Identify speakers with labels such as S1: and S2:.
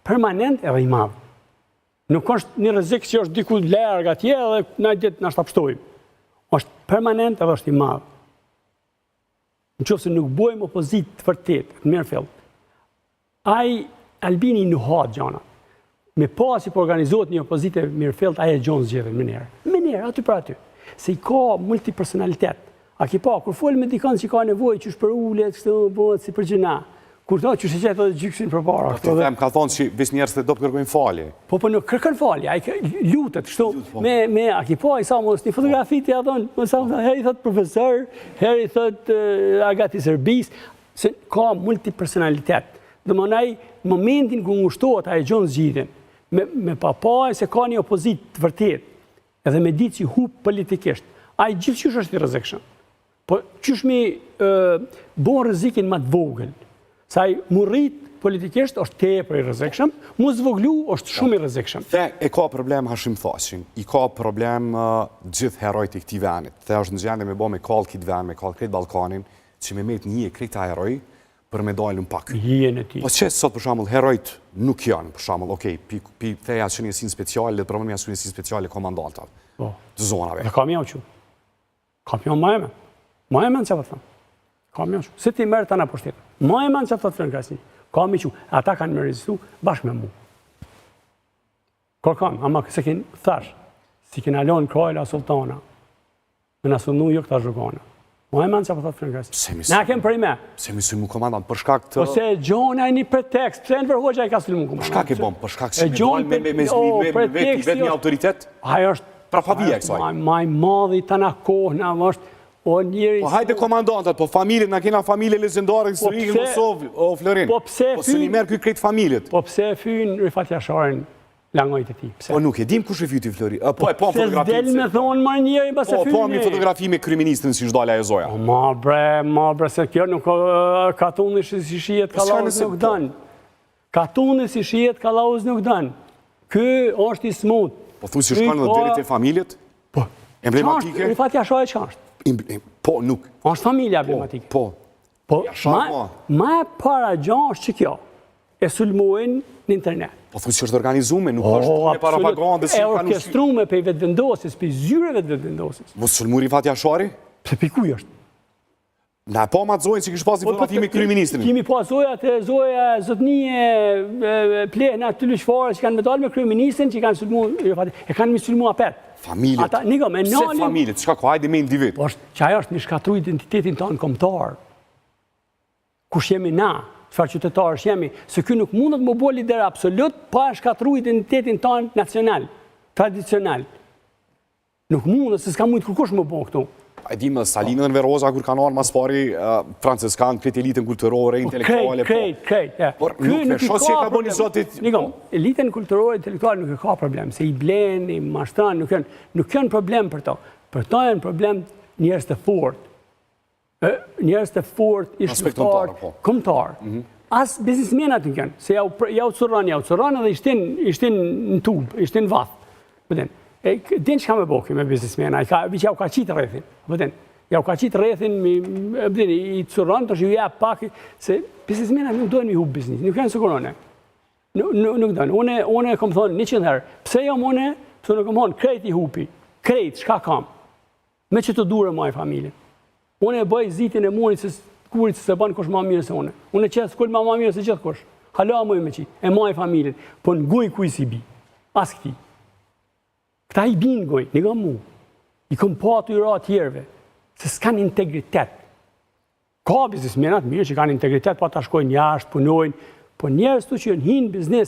S1: permanent edhe i madh. Nuk është një rrezik që është diku larg atje dhe na ditë na shtapshtojmë. Është permanent edhe është i madh. Nëse nuk bëjmë opozitë të vërtetë në Mirëfill, ai Albini nuhat gjana. Me pasi po organizohet një opozitë Mirëfill, ai e gjon zgjedhjen më njerë, aty për aty. Se i ka multipersonalitet. A ki pa, kur fol me dikon që ka nevojë, qysh për ulet, kështu bëhet si për gjëna. Kur to qysh e qet edhe gjyksin përpara.
S2: Po ti them ka thonë se vis njerëz të do të kërkojnë falje.
S1: Po nuk kërkon falje, ai lutet kështu me a ki pa i sa mos një fotografi ti thon, më sa heri thot profesor, heri thot Agati Serbis, se ka multipersonalitet. Domthonaj momentin ku ngushtohet ai gjon zgjidhjen me papaj se ka një opozitë të vërtetë. Edhe me ditë që hub politikisht, ai gjithçysh është i rrezikshëm. Po qysh mi bën rrezikin më të vogël? Sa ai mu rrit politikisht është tepër i rrezikshëm, mu zvoglu është shumë i rrezikshëm.
S2: Dhe e ka problem Hashim Thaqin, i ka problem gjithë herojt i këtij venit. Dhe është në gjendje me bë me kall këtë vend, me kall këtë Ballkanin, që me met një këta heroj për me dalën pak.
S1: Hijen e tij.
S2: Po çes sot për shembull herojt nuk janë, për shembull, okay, pi theja çënjesin speciale, le të provojmë çënjesin speciale komandantave.
S1: Po.
S2: Të zonave.
S1: Dhe kam jau. Kam jau më. Më e mend çfarë thon. Kam jau. Se ti merr tani pushtet. Më e mend çfarë thot Frankrasi. Kam i ata kanë më rezistu bashkë me mua. Kërkan, ama se kin thash, si kin alon Krajla Sultana. Me na sunu jo këta zhugana. Më e mend çfarë thot Frankrasi. Na kem për me.
S2: Se më sulmu komandant për shkak të
S1: ose gjona një pretekst, pse në Hoxha i ka sulmu komandant.
S2: Për shkak e bën, për shkak se me vetë një autoritet.
S1: Ai është
S2: trafavia kësaj.
S1: Më i madh i tana kohë na është o njëri.
S2: Po hajde komandantat, po familjet na kena familje lezendare historike në Kosovë, o Florin.
S1: Po pse
S2: si i merr ky krejt familjet?
S1: Po pse fyn Rifat Jasharin langojt e tij? Pse?
S2: Po nuk e dim kush e fyti Flori. Po e po fotografi.
S1: Del me thon më njëri pas e fyn.
S2: Po mi fotografi me kryeministrin si dala e zoja.
S1: Ma bre, se kjo nuk katuni si shihet kallauz nuk dan. Katuni si shihet kallauz nuk dan. Ky është i smut.
S2: Po thuaj se shkon në deri te familjet?
S1: Po.
S2: Emblematike?
S1: Rifat Jashari ç'është?
S2: Po nuk.
S1: Është familja emblematike.
S2: Po.
S1: Po, ma e para gjë është që kjo. E sulmojnë në internet.
S2: Po thuaj se është organizuar, nuk është me propagandë si kanë.
S1: E orkestruar pe vetvendosis, pe zyreve të vetvendosis.
S2: Mos sulmoi Rifat Jashari?
S1: Pse pikuj është?
S2: Na po ma zojnë që kishë pasi fotografi me kryeministrin.
S1: Kimi po zoja zotnije plehna të lëshfare që kanë me dalë me kryeministrin që kanë sulmu, e kanë mi sulmu apet.
S2: Familjet. Pse familjet? Qka ko, hajde me individ?
S1: Që ajo është një shkatru identitetin tonë kombëtar. Kush jemi na, çfarë qytetarësh jemi, se ky nuk mundet më bëj lider absolut pa shkatru identitetin tonë nacional, tradicional. Nuk mundet, se s'ka mujtë kërkush më bëj këtu.
S2: E di më Salinën Veroza, kur kanë arë mas pari franceskan, këtë elitën kulturore, intelektuale.
S1: Krejt.
S2: Por nuk me shos që ka bo një zotit...
S1: Elitën kulturore, intelektuale nuk e ka problem, se i blen, i mashtran, nuk janë problem për to. Për to janë problem njerëz të fort. Njerëz të fort, ishqiptar, kombëtar. As biznismenat nuk janë, se ja u curan edhe ishtin në tub, ishtin vath. Din që ka me boki me biznismena, ja u ka qitë rrethin, ja u ka qitë rrethin, i curon të shivja pak, se biznismena nuk dojnë mi hub biznis, nuk janë sëkurone. Nuk dojnë, une kom thonë 100 herë, pse jam une, pëse nuk kom thonë krejt i hupi, krejt, shka kam, me që të dure ma i familje. Une e bëj zitin e murit, kurit se banë kush ma mirë se une. Une qëtë kull ma mirë se gjithë kush, hala mëj me qitë, e ma i familjen, po në guj kuj si bi, as këti. Këta i binë goj, një nga mu, i kom pa të ira tjerve, se s'kanë integritet. Ka biznismenat mirë që kanë integritet, pa ta shkojnë jashtë, punojnë, po njerës të që hinë biznis,